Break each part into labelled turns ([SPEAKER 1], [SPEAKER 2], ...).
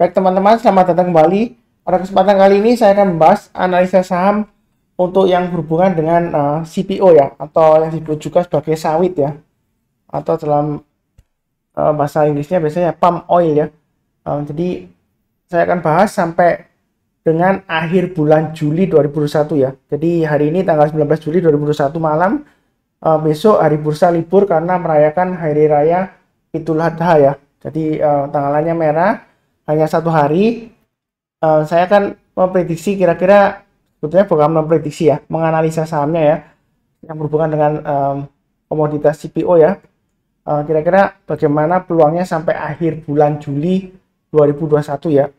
[SPEAKER 1] Baik teman-teman, selamat datang kembali. Pada kesempatan kali ini saya akan membahas analisa saham untuk yang berhubungan dengan CPO ya, atau yang disebut juga sebagai sawit ya, atau dalam bahasa Inggrisnya biasanya palm oil ya. Jadi saya akan bahas sampai dengan akhir bulan Juli 2021 ya. Jadi hari ini tanggal 19 Juli 2021 malam, besok hari bursa libur karena merayakan hari raya Idul Adha ya. Jadi tanggalannya merah, hanya satu hari. Saya akan memprediksi kira-kira, sebetulnya bukan memprediksi ya, menganalisa sahamnya ya, yang berhubungan dengan komoditas CPO ya. Kira-kira bagaimana peluangnya sampai akhir bulan Juli 2021 ya.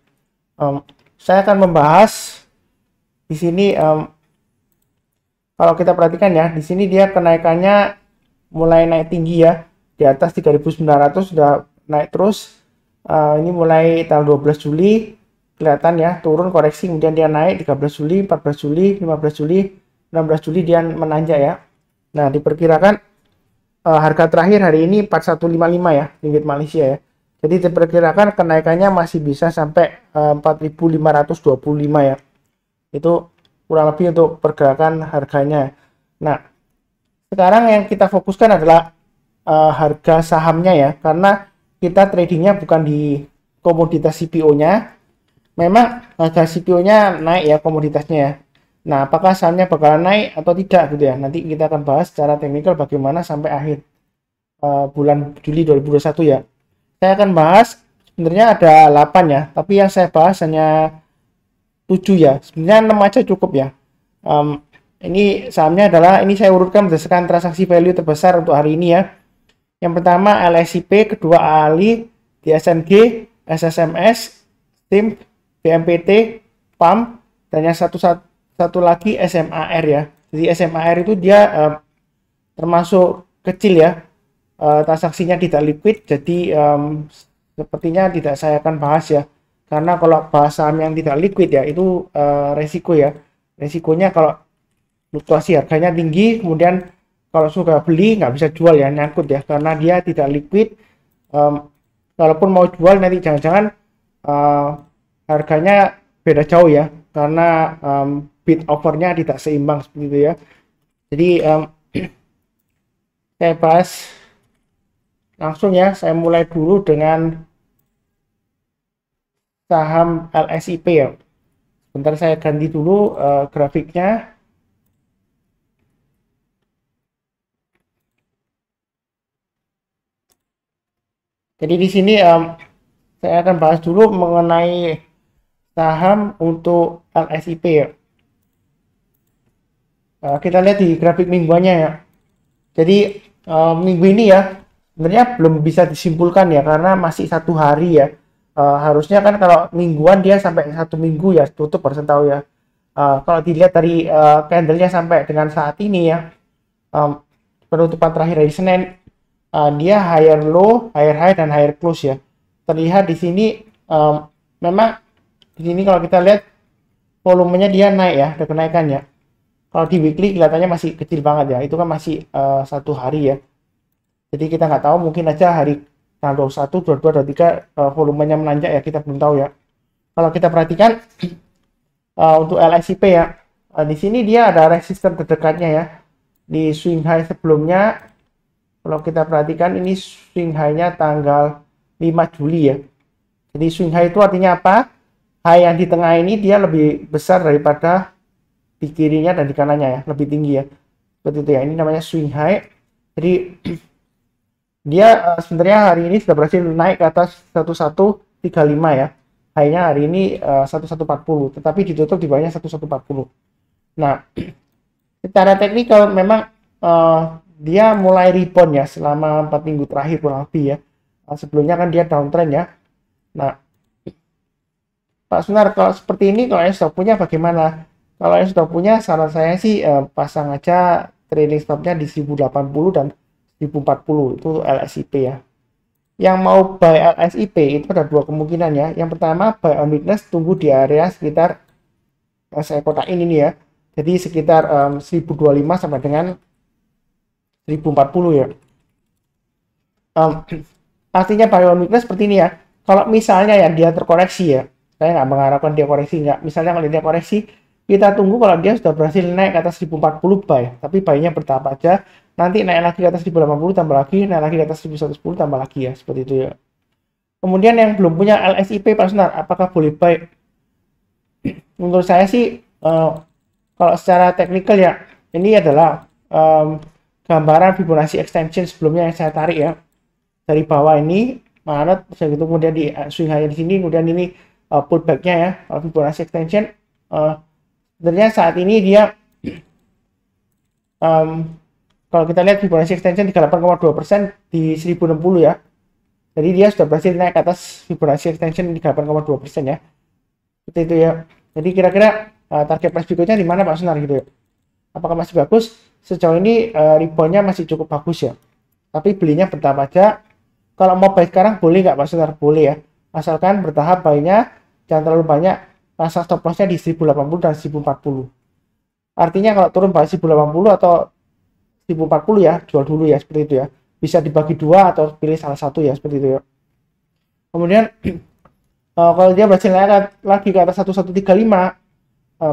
[SPEAKER 1] Saya akan membahas di sini, kalau kita perhatikan ya, di sini dia kenaikannya mulai naik tinggi ya, di atas 3.900 sudah naik terus. Ini mulai tanggal 12 Juli kelihatan ya, turun koreksi, kemudian dia naik 13 Juli, 14 Juli, 15 Juli, 16 Juli dia menanjak ya. Nah, diperkirakan harga terakhir hari ini 4155 ya, ringgit Malaysia ya. Jadi diperkirakan kenaikannya masih bisa sampai 4.525 ya. Itu kurang lebih untuk pergerakan harganya. Nah, sekarang yang kita fokuskan adalah harga sahamnya ya, karena kita tradingnya bukan di komoditas CPO-nya. Memang harga CPO-nya naik ya, komoditasnya ya. Nah, apakah sahamnya bakalan naik atau tidak gitu ya. Nanti kita akan bahas secara teknikal bagaimana sampai akhir bulan Juli 2021 ya. Saya akan bahas, sebenarnya ada 8 ya, tapi yang saya bahas hanya 7 ya. Sebenarnya 6 aja cukup ya. Ini sahamnya adalah, ini saya urutkan berdasarkan transaksi value terbesar untuk hari ini ya. Yang pertama LSIP, kedua ALI, DSNG, SSMS, STIM, BMPT, PAM, dan yang satu lagi SMAR ya. Jadi SMAR itu dia termasuk kecil ya, transaksinya tidak liquid, jadi sepertinya tidak saya akan bahas ya. Karena kalau bahas saham yang tidak liquid ya, itu resiko ya. Resikonya kalau fluktuasi harganya tinggi, kemudian kalau sudah beli nggak bisa jual ya, nyangkut ya, karena dia tidak liquid. Walaupun mau jual nanti jangan-jangan harganya beda jauh ya, karena bid offernya tidak seimbang seperti itu ya. Jadi saya bahas langsung ya, saya mulai dulu dengan saham LSIP ya. Bentar saya ganti dulu grafiknya. Jadi di sini saya akan bahas dulu mengenai saham untuk LSIP ya. Kita lihat di grafik mingguannya ya. Jadi minggu ini ya sebenarnya belum bisa disimpulkan ya, karena masih satu hari ya. Harusnya kan kalau mingguan dia sampai satu minggu ya tutup baru tahu ya. Kalau dilihat dari candlenya sampai dengan saat ini ya, penutupan terakhir hari Senin, dia higher low, higher high, dan higher close ya. Terlihat di sini memang di sini kalau kita lihat volumenya dia naik ya, ada kenaikannya. Kalau di weekly kelihatannya masih kecil banget ya, itu kan masih satu hari ya. Jadi kita nggak tahu, mungkin aja hari tanggal 21, 22, 23 volumenya menanjak ya, kita belum tahu ya. Kalau kita perhatikan untuk LSIP ya, di sini dia ada resisten terdekatnya ya. Di swing high sebelumnya, kalau kita perhatikan ini swing high-nya tanggal 5 Juli ya. Jadi swing high itu artinya apa? High yang di tengah ini dia lebih besar daripada di kirinya dan di kanannya ya, lebih tinggi ya. Seperti itu ya, ini namanya swing high. Jadi dia sebenarnya hari ini sudah berhasil naik ke atas 1135 ya. High-nya hari ini 1140, tetapi ditutup di bawahnya 1140. Nah, secara teknikal memang dia mulai rebound ya selama 4 minggu terakhir kurang lebih ya. Sebelumnya kan dia downtrend ya. Nah, Pak Sunar, kalau seperti ini, kalau yang sudah punya bagaimana? Kalau yang sudah punya, saran saya sih pasang aja trailing stopnya di 1080 dan 1040, itu LSIP ya. Yang mau buy LSIP itu ada dua kemungkinan ya. Yang pertama, buy on weakness, tunggu di area sekitar saya kotakin ini ya. Jadi sekitar 1025 sampai dengan 1040 ya. Artinya buy on weakness seperti ini ya. Kalau misalnya ya dia terkoreksi ya, saya nggak mengharapkan dia koreksi, nggak. Misalnya kalau dia koreksi, kita tunggu kalau dia sudah berhasil naik ke atas 1040 buy, tapi buy-nya bertahap aja. Nanti naik lagi ke atas 1080 tambah lagi, naik lagi ke atas 1110 tambah lagi ya, seperti itu ya. Kemudian yang belum punya LSIP Pak Sunar, apakah boleh buy? Menurut saya sih kalau secara teknikal ya, ini adalah gambaran Fibonacci extension sebelumnya yang saya tarik ya. Dari bawah ini Maret, gitu, kemudian di swing high di sini, kemudian ini pullback-nya ya. Kalau Fibonacci extension sebenarnya saat ini dia kalau kita lihat Fibonacci extension 38,2% di 1060 ya. Jadi dia sudah berhasil naik ke atas Fibonacci extension 38,2% ya. Seperti itu ya. Jadi kira-kira target price berikutnya di mana Pak Sunar gitu ya. Apakah masih bagus? Sejauh ini rebound-nya masih cukup bagus ya. Tapi belinya bertahap aja. Kalau mau buy sekarang boleh nggak Pak Sunar? Boleh ya. Asalkan bertahap buy-nya jangan terlalu banyak. Pasang stop loss-nya di 1080 dan 1040. Artinya kalau turun bawah 1080 atau 1040 ya, jual dulu ya, seperti itu ya. Bisa dibagi dua atau pilih salah satu ya, seperti itu ya. Kemudian kalau dia berhasil naik lagi ke atas 1135,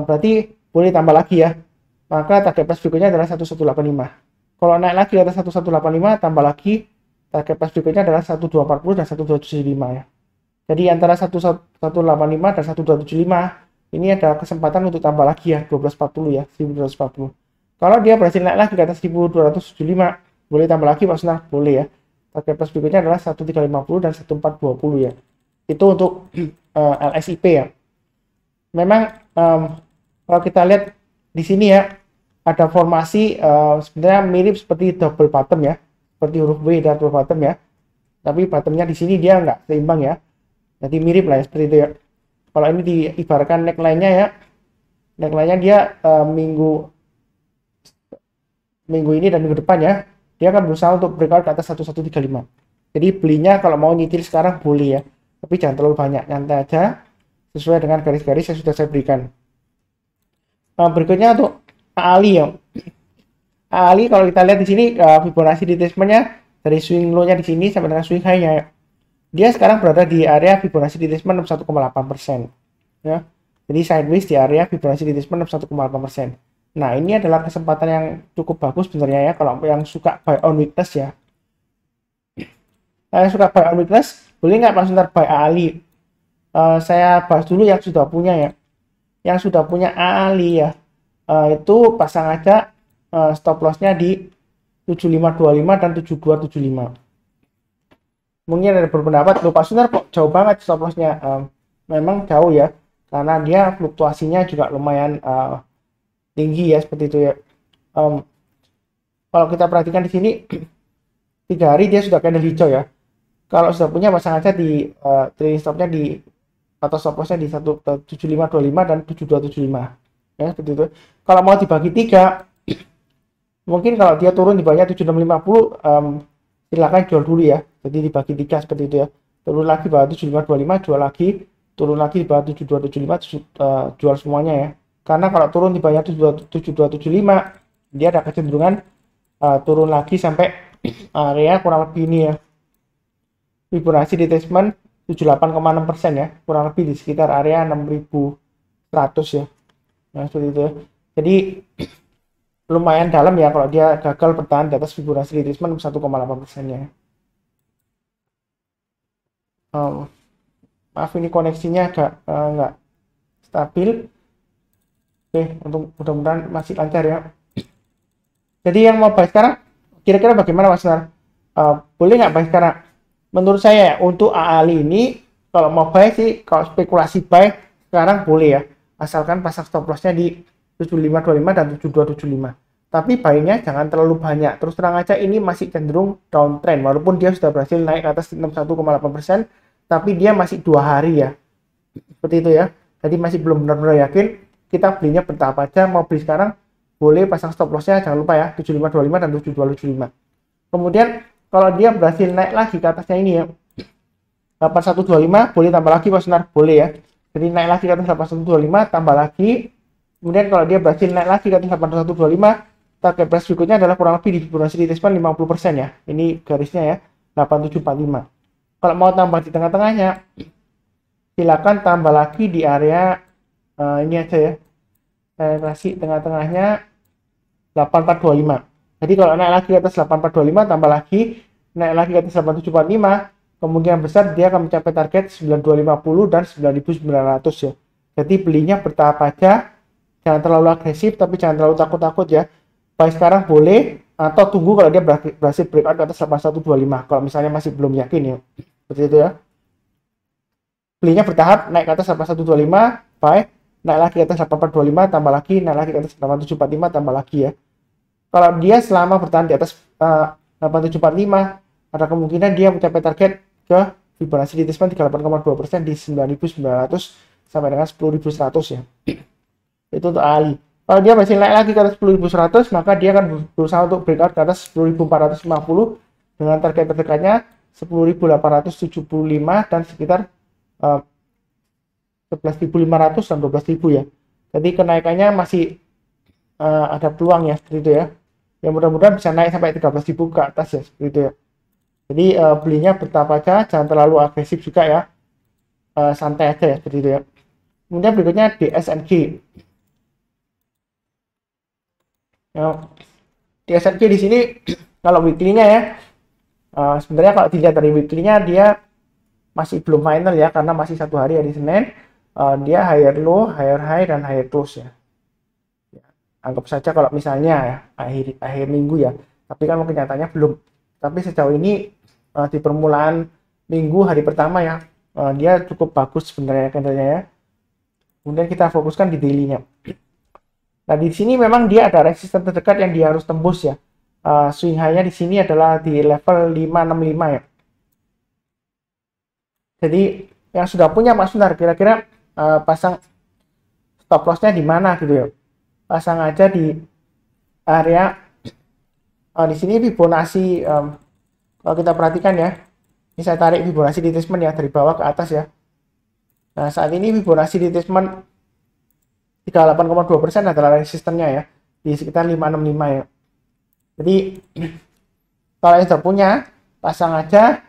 [SPEAKER 1] berarti boleh tambah lagi ya. Maka target price berikutnya adalah 1185. Kalau naik lagi ke atas 1185, tambah lagi target price berikutnya adalah 1240 dan 1275 ya. Jadi antara 1185 dan 1275 ini ada kesempatan untuk tambah lagi ya, 1240 ya, 1240. Kalau dia berhasil naik lagi ke atas 1275, boleh tambah lagi Pak Sunar, boleh ya. Target price berikutnya adalah 1350 dan 1420 ya. Itu untuk LSIP ya. Memang kalau kita lihat di sini ya, ada formasi sebenarnya mirip seperti double bottom ya, seperti huruf W dan double bottom ya. Tapi bottomnya di sini dia nggak seimbang ya. Jadi mirip lah ya, seperti itu ya. Kalau ini diibaratkan neckline-nya ya, neckline-nya dia minggu ini dan minggu depan ya, dia akan berusaha untuk breakout ke atas 1135. Jadi belinya kalau mau nyicil sekarang boleh ya, tapi jangan terlalu banyak, nyantai aja sesuai dengan garis-garis yang sudah saya berikan. Berikutnya untuk AALI ya. AALI kalau kita lihat di sini Fibonacci retracement-nya dari swing low-nya di sini sampai dengan swing high-nya ya. Dia sekarang berada di area Fibonacci retracement 61,8% ya. Jadi sideways di area Fibonacci retracement 61,8%. Nah, ini adalah kesempatan yang cukup bagus sebenarnya ya kalau yang suka buy on weakness ya. Yang suka buy on weakness, boleh nggak Pak Sunar buy AALI? Saya bahas dulu yang sudah punya ya. Yang sudah punya AALI ya, itu pasang aja stop loss-nya di 7525 dan 7275. Mungkin ada berpendapat, loh Pak Sunar kok jauh banget stop loss-nya. Memang jauh ya, karena dia fluktuasinya juga lumayan tinggi ya, seperti itu ya. Kalau kita perhatikan di sini 3 hari dia sudah candle hijau ya. Kalau sudah punya pasang aja di trailing stop-nya di atau stop loss-nya di 7525 dan 7275 ya, seperti itu. Kalau mau dibagi 3, mungkin kalau dia turun di bawahnya 7650, silakan jual dulu ya. Jadi dibagi 3 seperti itu ya. Turun lagi bawah 7525, jual lagi. Turun lagi di bawah 7275, jual semuanya ya. Karena kalau turun di bawahnya 7275, dia ada kecenderungan turun lagi sampai area kurang lebih ini ya. Fibonacci retracement 78,6% ya, kurang lebih di sekitar area 6100 ya. Nah, seperti itu ya. Jadi lumayan dalam ya kalau dia gagal bertahan di atas Fibonacci retracement 1,8% ya. Maaf ini koneksinya agak nggak stabil. Oke, untuk mudah-mudahan masih lancar ya. Jadi yang mau buy sekarang, kira-kira bagaimana Mas Nar? Boleh nggak buy sekarang? Menurut saya untuk AALI ini, kalau mau buy sih, kalau spekulasi buy sekarang boleh ya. Asalkan pasang stop loss-nya di 7525 dan 7275. Tapi buy-nya jangan terlalu banyak. Terus terang aja ini masih cenderung downtrend. Walaupun dia sudah berhasil naik ke atas 61,8%, tapi dia masih 2 hari ya. Seperti itu ya. Jadi masih belum benar-benar yakin. Kita belinya bertahap aja. Mau beli sekarang, boleh pasang stop loss-nya. Jangan lupa ya, 7525 dan 7275. Kemudian, kalau dia berhasil naik lagi ke atasnya ini ya, 8125, boleh tambah lagi Pak Sunar. Boleh ya. Jadi naik lagi ke atas 8125, tambah lagi. Kemudian kalau dia berhasil naik lagi ke atas 8125, target price berikutnya adalah kurang lebih di Fibonacci retracement 50% ya. Ini garisnya ya, 8745. Kalau mau tambah di tengah-tengahnya, silakan tambah lagi di area ini aja ya. Saya kasih tengah-tengahnya 8425. Jadi kalau naik lagi ke atas 8425, tambah lagi, naik lagi ke atas 8745, kemungkinan besar dia akan mencapai target 9250 dan 9900 ya. Jadi belinya bertahap aja, jangan terlalu agresif, tapi jangan terlalu takut-takut ya. Baik sekarang boleh, atau tunggu kalau dia berhasil breakout ke atas 8125, kalau misalnya masih belum yakin ya. Seperti itu ya. Belinya bertahap, naik ke atas 8125, buy, naik lagi ke atas 8425, tambah lagi, naik lagi ke atas 8745, tambah lagi ya. Kalau dia selama bertahan di atas 8745, ada kemungkinan dia mencapai target ke Fibonacci retracement 38,2% di 9.900 sampai dengan 10.100 ya. Itu untuk Ali. Kalau dia masih naik lagi ke atas 10.100, maka dia akan berusaha untuk breakout ke atas 10.450 dengan target terdekatnya 10.875 dan sekitar 11.500 dan 12.000 ya. Jadi kenaikannya masih ada peluang ya, seperti itu ya. Yang mudah-mudahan bisa naik sampai 13.000 ke atas ya, seperti itu ya. Jadi belinya bertahap aja, jangan terlalu agresif juga ya. Santai aja ya, seperti itu ya. Kemudian berikutnya DSNG. Ya, DSNG di sini kalau weekly-nya ya, sebenarnya kalau dilihat dari weekly-nya dia masih belum final ya, karena masih satu hari Senin. Dia higher low, higher high, dan higher close ya. Anggap saja kalau misalnya ya akhir minggu ya, tapi kan kenyataannya belum. Tapi sejauh ini di permulaan minggu hari pertama ya, dia cukup bagus sebenarnya candlenya ya. Kemudian kita fokuskan di daily-nya. Nah di sini memang dia ada resisten terdekat yang dia harus tembus ya. Swing high-nya di sini adalah di level 565 ya. Jadi yang sudah punya Mas Sunar, kira-kira pasang stop loss-nya di mana gitu ya. Pasang aja di area di sini Fibonacci, kalau kita perhatikan ya, ini saya tarik Fibonacci retracement ya dari bawah ke atas ya. Nah saat ini Fibonacci retracement 38,2% adalah resistennya ya, di sekitar 565 ya. Jadi kalau yang sudah punya, pasang aja.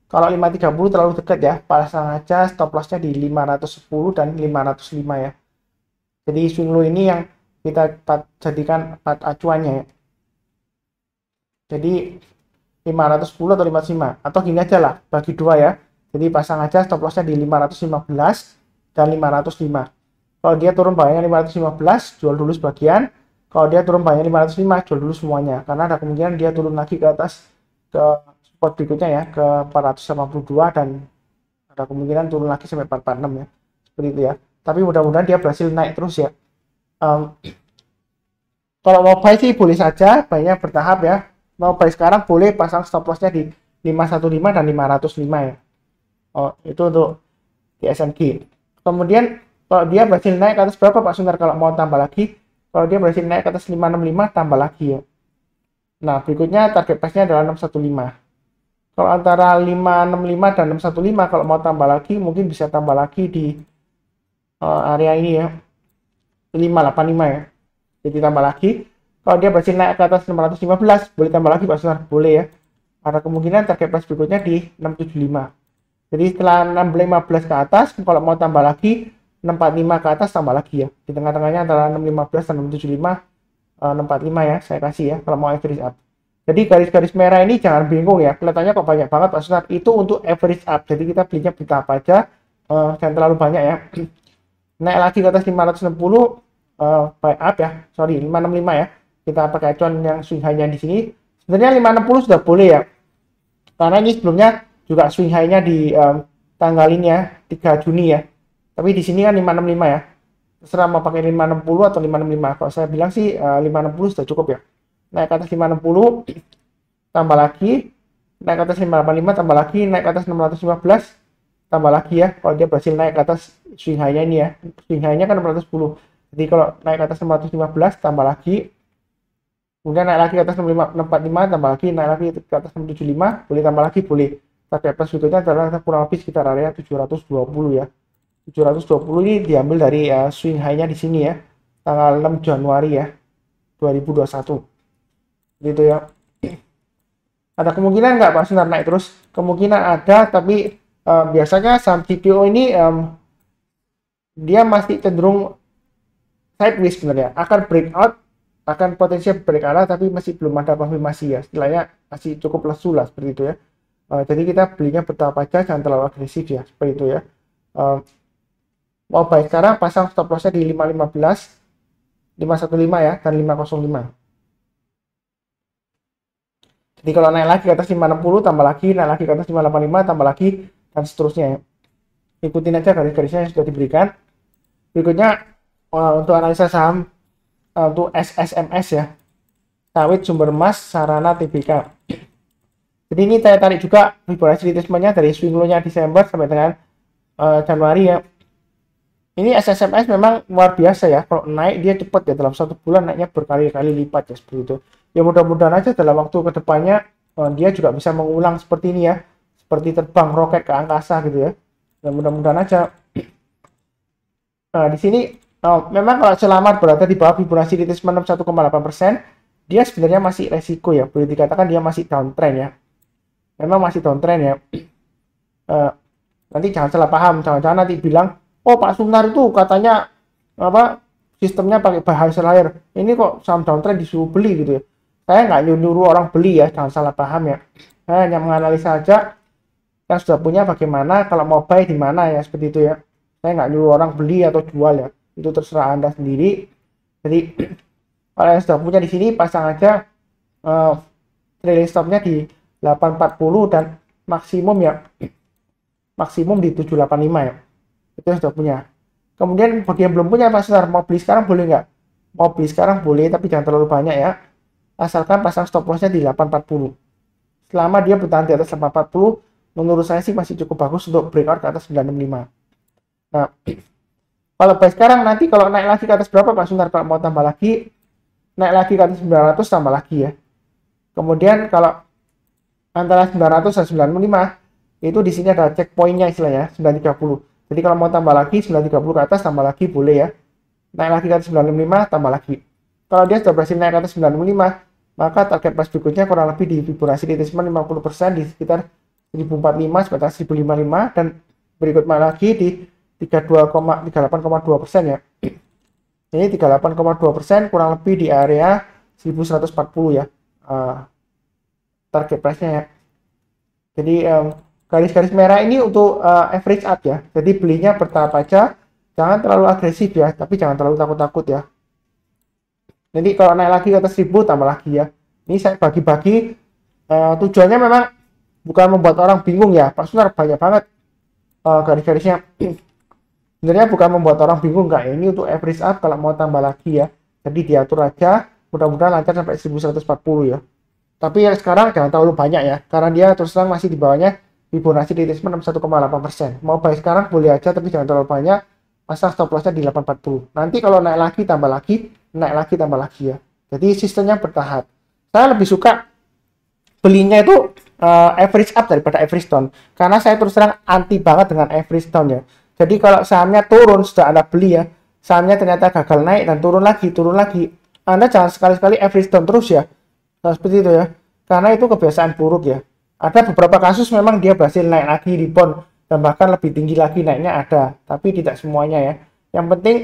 [SPEAKER 1] Kalau 530 terlalu dekat ya, pasang aja stop loss-nya di 510 dan 505 ya. Jadi swing low ini yang kita jadikan acuannya ya. Jadi 510 atau 505, atau gini aja lah, bagi dua ya. Jadi pasang aja stop loss-nya di 515 dan 505. Kalau dia turun bawahnya 515, jual dulu sebagian. Kalau dia turun bawahnya 505, jual dulu semuanya. Karena ada kemungkinan dia turun lagi ke atas ke support berikutnya ya, ke 482, dan ada kemungkinan turun lagi sampai 446 ya. Seperti itu ya. Tapi mudah-mudahan dia berhasil naik terus ya. Kalau mau buy sih boleh saja, buy-nya bertahap ya. Mau buy sekarang boleh pasang stop loss-nya di 515 dan 505 ya. Itu untuk di SNG. Kemudian kalau dia berhasil naik ke atas berapa Pak Sunar kalau mau tambah lagi? Kalau dia berhasil naik ke atas 565, tambah lagi ya. Nah, berikutnya target price-nya adalah 615. Kalau antara 565 dan 615, kalau mau tambah lagi mungkin bisa tambah lagi di area ini ya, 585 ya. Jadi tambah lagi. Kalau dia berhasil naik ke atas 615, boleh tambah lagi Pak Sunar, boleh ya. Ada kemungkinan target price berikutnya di 675. Jadi setelah 615 ke atas, kalau mau tambah lagi 645 ke atas, tambah lagi ya. Di tengah-tengahnya antara 615 dan 675, 645 ya saya kasih ya kalau mau average up. Jadi garis-garis merah ini jangan bingung ya, kelihatannya kok banyak banget Pak Sunar. Itu untuk average up, jadi kita belinya bertahap aja, jangan terlalu banyak ya. Naik lagi ke atas 560, buy up ya, sorry 565 ya. Kita pakai acuan yang swing high-nya di sini. Sebenarnya 560 sudah boleh ya, karena ini sebelumnya juga swing high-nya di tanggal ini ya, 3 Juni ya. Tapi di sini kan 565 ya. Terserah mau pakai 560 atau 565. Kalau saya bilang sih 560 sudah cukup ya. Naik ke atas 560, tambah lagi. Naik ke atas 585, tambah lagi. Naik ke atas 615, tambah lagi ya. Kalau dia berhasil naik ke atas swing high-nya ini ya. Swing high-nya kan 610. Jadi kalau naik ke atas 615, tambah lagi. Kemudian naik lagi ke atas 645, tambah lagi. Naik lagi ke atas 675, boleh tambah lagi, boleh. Target price berikutnya adalah kurang lebih sekitar area 720 ya. 720 ini diambil dari swing high-nya di sini ya, tanggal 6 Januari ya, 2021. Gitu ya. Ada kemungkinan nggak Pak Sunar naik terus? Kemungkinan ada, tapi biasanya saham CPO ini dia masih cenderung sideways sebenarnya. Akan breakout, akan potensial break arah, tapi masih belum ada konfirmasi ya. Istilahnya masih cukup lesu lah seperti itu ya. Jadi kita belinya bertahap aja, jangan terlalu agresif ya, seperti itu ya. Mau buy sekarang pasang stop lossnya di 515, 515 ya, dan 505. Jadi kalau naik lagi ke atas 560 tambah lagi, naik lagi ke atas 585 tambah lagi, dan seterusnya ya. Ikutin aja garis-garisnya yang sudah diberikan. Berikutnya untuk analisa saham untuk SSMS ya, sawit sumber emas sarana TBK. Jadi ini saya tarik juga Fibonacci retracement-nya dari swing low-nya Desember sampai dengan Januari ya. Ini SSMS memang luar biasa ya, kalau naik dia cepat ya, dalam 1 bulan naiknya berkali-kali lipat ya, seperti itu. Ya mudah-mudahan aja dalam waktu kedepannya dia juga bisa mengulang seperti ini ya, seperti terbang roket ke angkasa gitu ya. Ya mudah-mudahan aja. Nah di sini memang kalau selamat berada di bawah Fibonacci retracement 1,8%, dia sebenarnya masih resiko ya, boleh dikatakan dia masih downtrend ya. Memang masih downtrend ya. Nanti jangan salah paham, jangan-jangan nanti bilang, oh Pak Sunar itu katanya apa sistemnya pakai buy high sell higher, ini kok saham downtrend disuruh beli gitu ya. Saya nggak nyuruh orang beli ya, jangan salah paham ya. Saya hanya menganalisa aja yang sudah punya bagaimana, kalau mau buy di mana ya, seperti itu ya. Saya nggak nyuruh orang beli atau jual ya, itu terserah Anda sendiri. Jadi kalau yang sudah punya di sini pasang aja trailing stopnya di 840 dan maksimum ya, maksimum di 785 ya. Itu yang sudah punya. Kemudian bagi yang belum punya Pak Sunar, mau beli sekarang boleh nggak? Mau beli sekarang boleh, tapi jangan terlalu banyak ya. Asalkan pasang stop lossnya di 840. Selama dia bertahan di atas 840, menurut saya sih masih cukup bagus untuk breakout ke atas 965. Nah, kalau buy sekarang, nanti kalau naik lagi ke atas berapa Pak Sunar? Kalau mau tambah lagi, naik lagi ke atas 900 tambah lagi ya. Kemudian kalau antara 900 dan 905, itu di sini ada checkpointnya istilahnya 930. Jadi kalau mau tambah lagi 930 ke atas tambah lagi boleh ya. Naik lagi ke atas 955 tambah lagi. Kalau dia sudah berhasil naik ke atas 955, maka target price berikutnya kurang lebih di Fibonacci retracement 50% di sekitar 1045 sampai 1055, dan berikutnya lagi di 38,2% ya. Ini 38,2% kurang lebih di area 1140 ya. Target price-nya ya. Jadi garis-garis merah ini untuk average up ya. Jadi belinya bertahap aja, jangan terlalu agresif ya, tapi jangan terlalu takut-takut ya. Jadi kalau naik lagi ke atas 1000 tambah lagi ya. Ini saya bagi-bagi, tujuannya memang bukan membuat orang bingung ya. Pak Sunar banyak banget garis-garisnya. Sebenarnya bukan membuat orang bingung nggak, ini untuk average up kalau mau tambah lagi ya. Jadi diatur aja, mudah-mudahan lancar sampai 1140 ya. Tapi yang sekarang jangan terlalu banyak ya, karena dia terus terang masih di bawahnya Fibonacci retracement 1,8%. Mau buy sekarang boleh aja, tapi jangan terlalu banyak. Pasang stop lossnya di 840. Nanti kalau naik lagi tambah lagi, naik lagi tambah lagi ya. Jadi sistemnya bertahap. Saya lebih suka belinya itu average up daripada average down, karena saya terus terang anti banget dengan average down ya. Jadi kalau sahamnya turun sudah Anda beli ya, sahamnya ternyata gagal naik dan turun lagi, Anda jangan sekali-sekali average down terus ya. Nah, seperti itu ya, karena itu kebiasaan buruk ya. Ada beberapa kasus memang dia berhasil naik lagi rebound dan bahkan lebih tinggi lagi naiknya ada, tapi tidak semuanya ya. Yang penting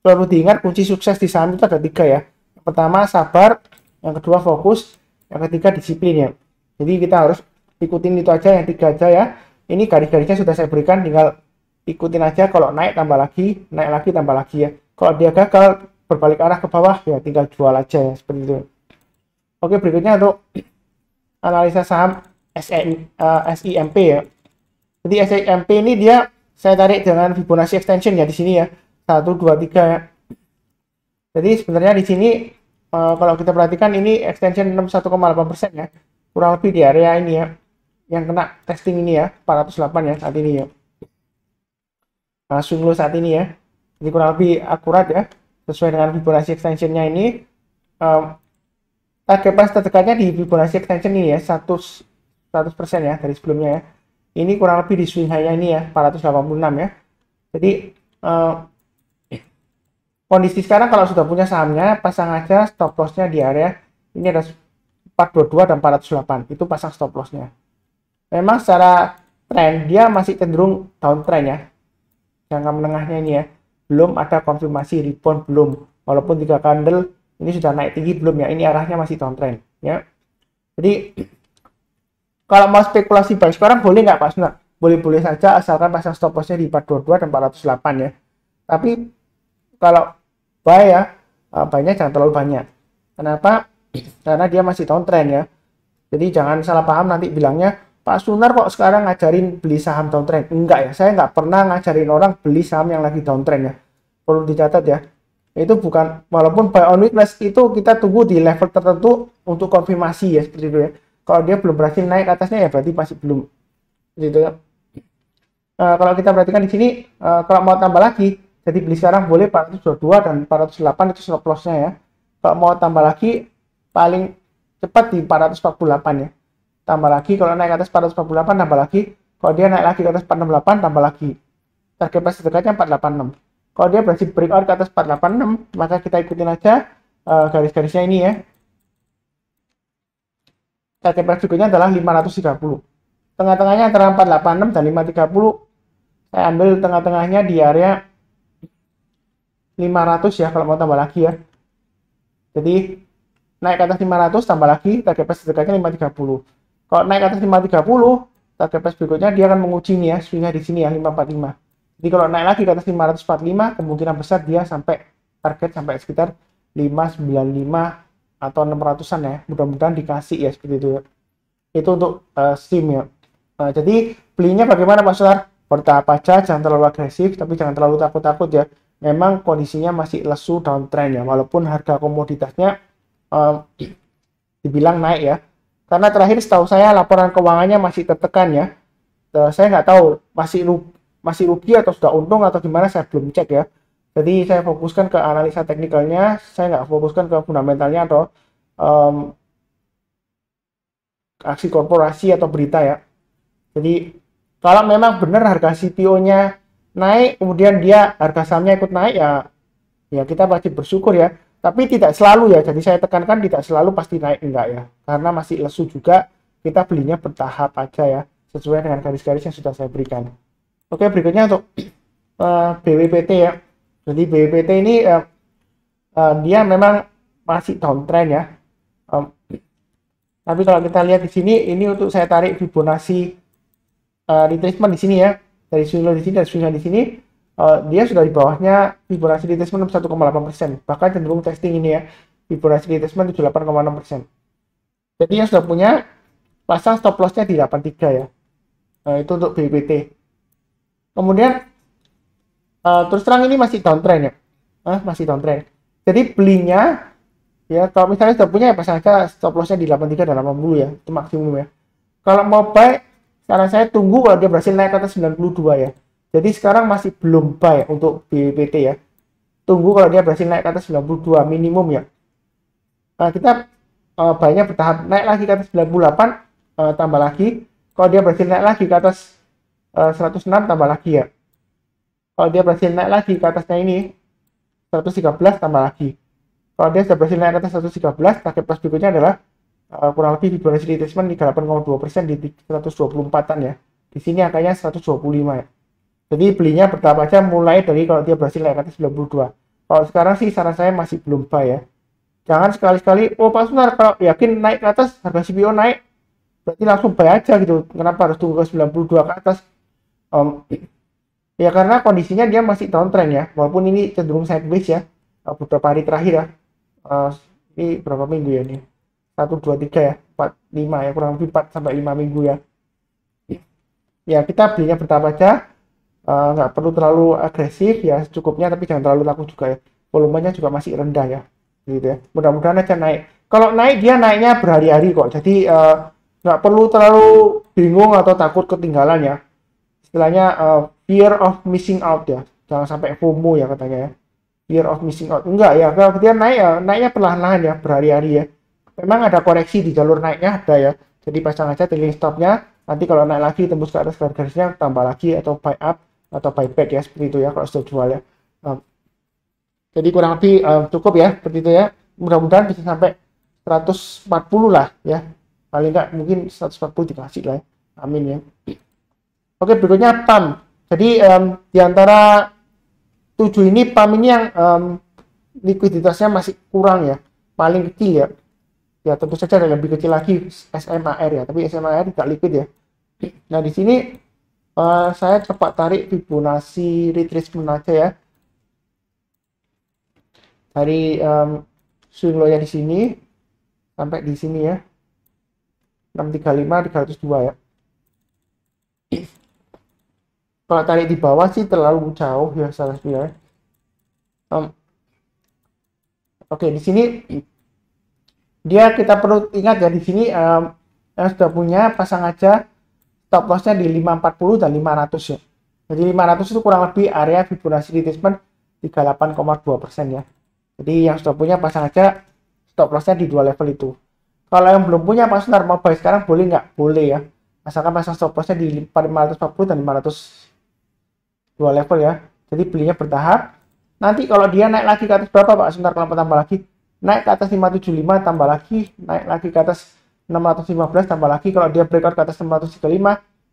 [SPEAKER 1] perlu diingat, kunci sukses di saham itu ada 3 ya. Yang pertama sabar, yang kedua fokus, yang ketiga disiplin ya. Jadi kita harus ikutin itu aja, yang 3 aja ya. Ini garis-garisnya sudah saya berikan, tinggal ikutin aja. Kalau naik tambah lagi, naik lagi tambah lagi ya. Kalau dia gagal berbalik arah ke bawah ya tinggal jual aja ya, seperti itu. Oke, berikutnya untuk analisa saham SIMP ya. Jadi SIMP ini dia saya tarik dengan Fibonacci extension ya di sini ya. 1 2 3 ya. Jadi sebenarnya di sini kalau kita perhatikan ini extension 61,8% ya. Kurang lebih di area ini ya. Yang kena testing ini ya, 408 ya saat ini ya. Nah, swing low saat ini ya. Jadi kurang lebih akurat ya. Sesuai dengan Fibonacci extensionnya ini. Target price terdekatnya di Fibonacci extension ini ya, 100% ya dari sebelumnya ya. Ini kurang lebih di swing high-nya ini ya, 486 ya. Jadi kondisi sekarang kalau sudah punya sahamnya, pasang aja stop loss-nya di area ini ada 422 dan 408 itu pasang stop lossnya. Memang secara tren dia masih cenderung downtrend ya, jangka menengahnya ini ya, belum ada konfirmasi rebound, belum, walaupun 3 candle ini sudah naik tinggi belum ya, ini arahnya masih downtrend ya. Jadi kalau mau spekulasi buy sekarang boleh nggak Pak Sunar? Boleh-boleh saja asalkan pasang stop lossnya di 422 dan 408 ya. Tapi kalau buy ya, buy-nya jangan terlalu banyak. Kenapa? Karena dia masih downtrend ya. Jadi jangan salah paham nanti bilangnya, Pak Sunar kok sekarang ngajarin beli saham downtrend. Enggak ya, saya nggak pernah ngajarin orang beli saham yang lagi downtrend ya. Perlu dicatat ya. Itu bukan, walaupun buy on weakness itu kita tunggu di level tertentu untuk konfirmasi ya, seperti itu ya. Kalau dia belum berhasil naik ke atasnya ya berarti masih belum. Gitu ya. Kalau kita perhatikan di sini, kalau mau tambah lagi, jadi beli sekarang boleh 422 dan 408 itu stop loss-nya ya. Kalau mau tambah lagi, paling cepat di 448 ya. Tambah lagi, kalau naik ke atas 448 tambah lagi. Kalau dia naik lagi ke atas 468 tambah lagi. Target price dekatnya 486. Kalau dia berhasil breakout ke atas 486, maka kita ikutin aja garis-garisnya ini ya. Target price berikutnya adalah 530. Tengah-tengahnya antara 486 dan 530. Saya ambil tengah-tengahnya di area 500 ya kalau mau tambah lagi ya. Jadi naik ke atas 500 tambah lagi, target price dekatnya 530. Kalau naik ke atas 530, target price berikutnya dia akan menguji nih ya, swingnya di sini ya 545. Jadi kalau naik lagi ke atas 545, kemungkinan besar dia sampai target sampai sekitar 595 atau 600-an ya. Mudah-mudahan dikasih ya seperti itu ya. Itu untuk SIM ya. Jadi belinya bagaimana Pak Sunar? Bertahap aja, jangan terlalu agresif, tapi jangan terlalu takut-takut ya. Memang kondisinya masih lesu downtrend ya, walaupun harga komoditasnya dibilang naik ya. Karena terakhir setahu saya laporan keuangannya masih tertekan ya. Saya nggak tahu masih rugi atau sudah untung atau gimana, saya belum cek ya. Jadi saya fokuskan ke analisa teknikalnya, saya nggak fokuskan ke fundamentalnya atau aksi korporasi atau berita ya. Jadi kalau memang benar harga CPO-nya naik, kemudian dia harga sahamnya ikut naik ya kita pasti bersyukur ya. Tapi tidak selalu ya. Jadi saya tekankan tidak selalu pasti naik, enggak ya. Karena masih lesu juga, kita belinya bertahap aja ya, sesuai dengan garis-garis yang sudah saya berikan. Oke, berikutnya untuk BWPT ya. Jadi BWPT ini dia memang masih downtrend ya. Tapi kalau kita lihat di sini, ini untuk saya tarik Fibonacci retracement di sini ya, dari swing low di sini dan swing high di sini, dia sudah di bawahnya Fibonacci retracement 1,8%, bahkan cenderung testing ini ya, Fibonacci retracement 78,6%. Jadi yang sudah punya pasang stop lossnya di 83 ya. Itu untuk BPT. Kemudian terus terang ini masih downtrend ya, masih downtrend. Jadi belinya ya, kalau misalnya sudah punya ya pasang aja stop lossnya di 83 dan 80 ya, itu maksimum ya. Kalau mau buy, saran saya tunggu kalau dia berhasil naik ke atas 92 ya. Jadi sekarang masih belum buy untuk BPT ya. Tunggu kalau dia berhasil naik ke atas 92 minimum ya. Kita buy-nya bertahap, naik lagi ke atas 98 tambah lagi. Kalau dia berhasil naik lagi ke atas 106 tambah lagi ya. Kalau dia berhasil naik lagi ke atasnya ini 113 tambah lagi. Kalau dia sudah berhasil naik ke atas 113, target price berikutnya adalah kurang lebih Fibonacci retracement 38,2% di 124-an ya. Di sini angkanya 125 ya. Jadi belinya bertahap aja, mulai dari kalau dia berhasil naik ke atas 92. Kalau sekarang sih saran saya masih belum buy ya. Jangan sekali-sekali, oh Pak Sunar kalau yakin naik ke atas, harga CPO naik, berarti langsung buy aja gitu. Kenapa harus tunggu ke 92 ke atas? Ya karena kondisinya dia masih downtrend ya, walaupun ini cenderung sideways ya, beberapa hari terakhir ya. Ini berapa minggu ya ini? 1, 2, 3 ya, 4, 5 ya, kurang lebih 4 sampai 5 minggu ya. Ya kita belinya bertahap aja, nggak perlu terlalu agresif ya, cukupnya, tapi jangan terlalu takut juga ya. Volumenya juga masih rendah ya, gitu ya. Mudah-mudahan aja naik. Kalau naik dia naiknya berhari-hari kok, jadi nggak perlu terlalu bingung atau takut ketinggalan ya. Istilahnya fear of missing out ya, jangan sampai FOMO ya katanya ya. Fear of missing out, enggak ya, kalau dia naik ya naiknya perlahan-lahan ya, berhari-hari ya. Memang ada koreksi di jalur naiknya ada ya, jadi pasang aja trailing stopnya, nanti kalau naik lagi tembus ke atas garis-garisnya tambah lagi atau buy up atau buy back ya, seperti itu ya kalau sudah jual ya. Jadi kurang lebih cukup ya seperti itu ya, mudah-mudahan bisa sampai 140 lah ya, paling nggak mungkin 140 dikasih lah ya. Amin ya. Oke, berikutnya PAM. Jadi di antara 7 ini PAM ini yang likuiditasnya masih kurang ya, paling kecil ya. Ya tentu saja ada yang lebih kecil lagi SMAR ya, tapi SMAR tidak liquid ya. Nah di sini saya coba tarik Fibonacci retracement aja ya, dari swing low-nya di sini sampai di sini ya, 635 302 ya. Kalau tarik di bawah sih terlalu jauh ya salah ya. Oke, di sini dia kita perlu ingat ya, di sini yang sudah punya pasang aja stop lossnya di 540 dan 500 ya. Jadi 500 itu kurang lebih area Fibonacci retracement 38,2% ya. Jadi yang sudah punya pasang aja stop lossnya di dua level itu. Kalau yang belum punya Pak Sunar mau buy sekarang boleh nggak? Boleh ya. Asalkan pasang stop lossnya di 540 dan 500 dua level ya. Jadi belinya bertahap. Nanti kalau dia naik lagi ke atas berapa Pak Sunar, kalau tambah lagi naik ke atas 575 tambah lagi, naik lagi ke atas 615 tambah lagi, kalau dia breakout ke atas 635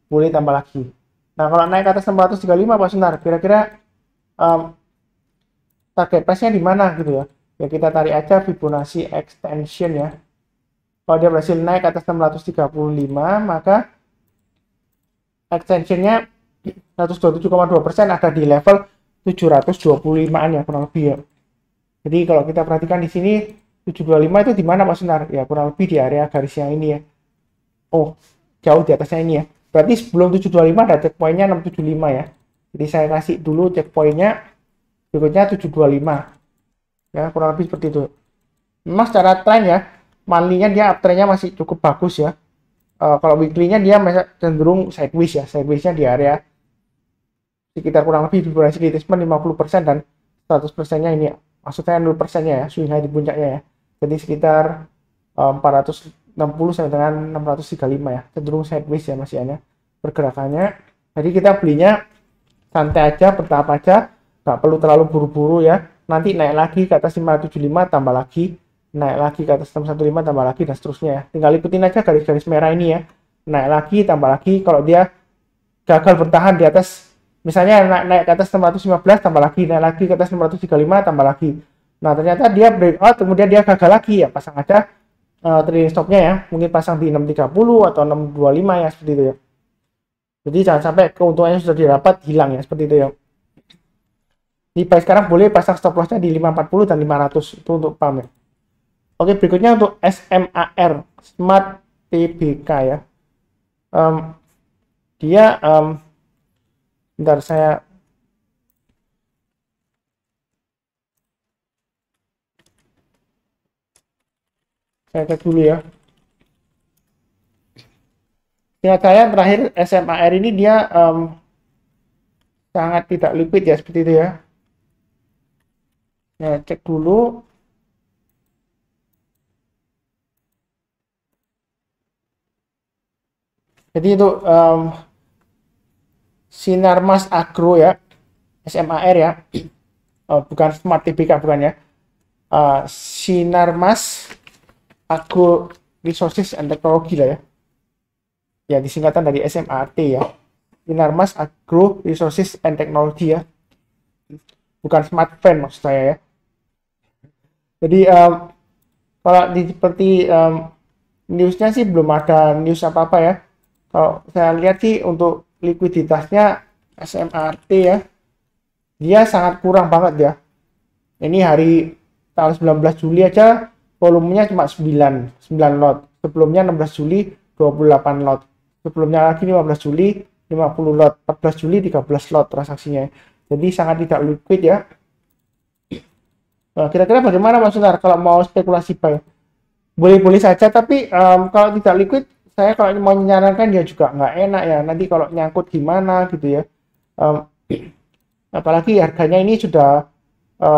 [SPEAKER 1] boleh tambah lagi. Nah kalau naik ke atas 635 Pak Sunar, kira-kira target price-nya di mana gitu ya. Ya kita tarik aja Fibonacci extension ya. Kalau dia berhasil naik ke atas 635, maka extensionnya 127,2% ada di level 725-an ya kurang lebih ya. Jadi kalau kita perhatikan di sini 725 itu di mana Pak Sunar? Ya kurang lebih di area garis yang ini ya. Oh, jauh di atasnya ini ya. Berarti sebelum 725 ada checkpointnya 675 ya. Jadi saya kasih dulu checkpointnya, berikutnya 725. Ya kurang lebih seperti itu. Memang secara tren ya, monthly-nya dia uptrend-nya masih cukup bagus ya. Kalau weekly-nya dia masih cenderung sideways ya. Sideways-nya di area sekitar kurang lebih Fibonacci retracement 50% dan 100%-nya ini ya. Maksudnya 0%-nya ya, swing high di puncaknya ya. Jadi sekitar 460 sampai dengan 635 ya. Cenderung sideways ya masih ya pergerakannya. Jadi kita belinya santai aja, bertahap aja, nggak perlu terlalu buru-buru ya. Nanti naik lagi ke atas 575 tambah lagi, naik lagi ke atas 615 tambah lagi, dan seterusnya ya. Tinggal ikutin aja garis-garis merah ini ya. Naik lagi tambah lagi, kalau dia gagal bertahan di atas, misalnya naik ke atas 615 tambah lagi, naik lagi ke atas 635 tambah lagi. Nah ternyata dia breakout, kemudian dia gagal lagi ya, pasang aja trading stopnya ya, mungkin pasang di 630 atau 625 ya, seperti itu ya. Jadi jangan sampai keuntungannya sudah didapat hilang ya, seperti itu ya. Di price sekarang boleh pasang stop lossnya di 540 dan 500 itu untuk PAM ya. Oke, berikutnya untuk SMAR, Smart TBK ya. Dia bentar saya cek dulu ya. Seingat saya terakhir SMAR ini dia sangat tidak liquid ya, seperti itu ya. Nah, cek dulu. Jadi itu Sinarmas Agro ya, SMAR ya, bukan Smart TBK bukan ya. Sinarmas Agro Resources and Technology lah ya. Ya disingkatan dari SMART ya. Sinarmas Agro Resources and Technology ya. Bukan Smart Fan maksud saya ya. Jadi kalau seperti newsnya sih belum ada news apa-apa ya. Kalau saya lihat sih untuk likuiditasnya SMART ya, dia sangat kurang banget ya. Ini hari tanggal 19 Juli aja volumenya cuma 9 lot. Sebelumnya 16 Juli 28 lot. Sebelumnya lagi 15 Juli 50 lot. 14 Juli 13 lot transaksinya. Jadi sangat tidak liquid ya. Nah, kira-kira bagaimana Mas Sunar kalau mau spekulasi buy? Boleh-boleh saja, tapi kalau tidak liquid, saya kalau mau menyarankan ya juga nggak enak ya. Nanti kalau nyangkut gimana gitu ya. Apalagi harganya ini sudah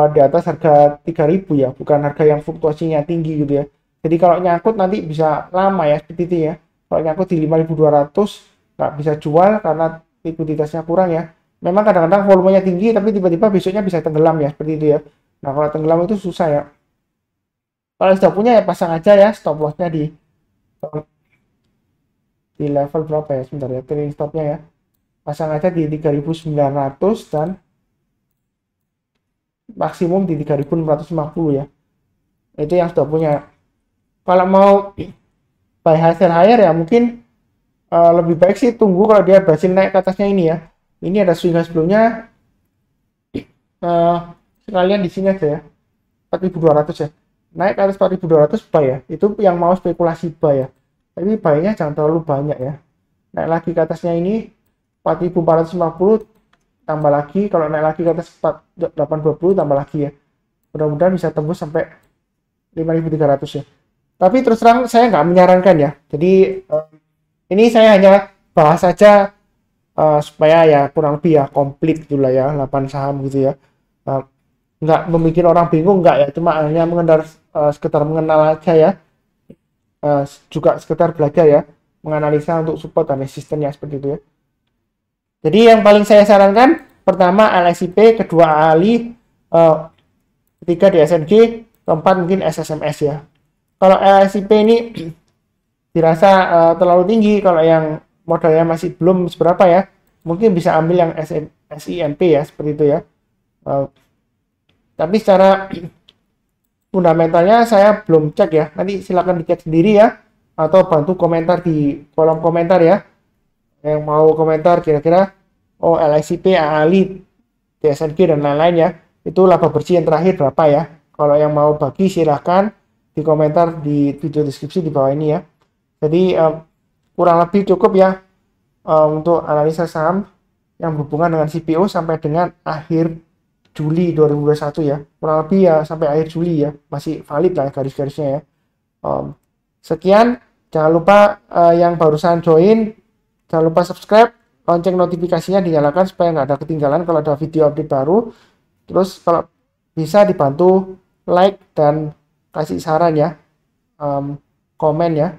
[SPEAKER 1] di atas harga 3.000 ya, bukan harga yang fluktuasinya tinggi gitu ya. Jadi kalau nyangkut nanti bisa lama ya, seperti itu ya. Kalau nyangkut di 5.200 nggak bisa jual karena likuiditasnya kurang ya. Memang kadang-kadang volumenya tinggi tapi tiba-tiba besoknya bisa tenggelam ya, seperti itu ya. Nah kalau tenggelam itu susah ya. Kalau sudah punya ya pasang aja ya stop lossnya di level berapa ya, sebentar ya, trailing stopnya ya, pasang aja di 3.900 dan maksimum di 3.650 ya, itu yang sudah punya. Kalau mau buy hasil higher ya mungkin lebih baik sih tunggu kalau dia berhasil naik ke atasnya ini ya. Ini ada swing sebelumnya, sekalian di sini aja ya, 4.200 ya, naik ke atas 4.200 buy ya, itu yang mau spekulasi buy ya, tapi buy-nya jangan terlalu banyak ya. Naik lagi ke atasnya ini 4.450 tambah lagi, kalau naik lagi ke atas 820 tambah lagi ya, mudah-mudahan bisa tembus sampai 5.300 ya. Tapi terus terang saya nggak menyarankan ya, jadi ini saya hanya bahas saja supaya ya kurang lebih ya komplit gitu lah ya, 8 saham gitu ya. Nggak membuat orang bingung, nggak ya, cuma hanya sekedar mengenal aja ya, juga sekedar belajar ya, menganalisa untuk support dan resistennya seperti itu ya. Jadi yang paling saya sarankan pertama LSIP, kedua ALI, ketiga DSNG, keempat mungkin SSMS ya. Kalau LSIP ini dirasa terlalu tinggi, kalau yang modalnya masih belum seberapa ya, mungkin bisa ambil yang SIMP ya, seperti itu ya. Tapi secara fundamentalnya saya belum cek ya, nanti silakan dicek sendiri ya, atau bantu komentar di kolom komentar ya, yang mau komentar kira-kira oh LSIP, AALI, DSNG dan lain-lain ya, itu laba bersih yang terakhir berapa ya. Kalau yang mau bagi silahkan di komentar di video deskripsi di bawah ini ya. Jadi kurang lebih cukup ya untuk analisa saham yang berhubungan dengan CPO sampai dengan akhir Juli 2021 ya, kurang lebih ya sampai akhir Juli ya, masih valid lah garis-garisnya ya. Sekian, jangan lupa yang barusan join, jangan lupa subscribe, lonceng notifikasinya dinyalakan supaya nggak ada ketinggalan kalau ada video update baru. Terus kalau bisa dibantu like dan kasih saran ya, komen ya,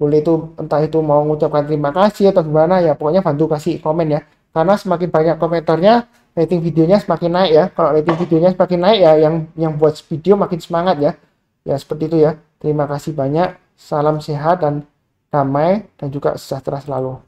[SPEAKER 1] boleh itu entah itu mau mengucapkan terima kasih atau gimana ya, pokoknya bantu kasih komen ya, karena semakin banyak komentarnya rating videonya semakin naik ya. Kalau rating videonya semakin naik ya, yang buat video makin semangat ya, ya seperti itu ya. Terima kasih banyak, salam sehat dan damai dan juga sejahtera selalu.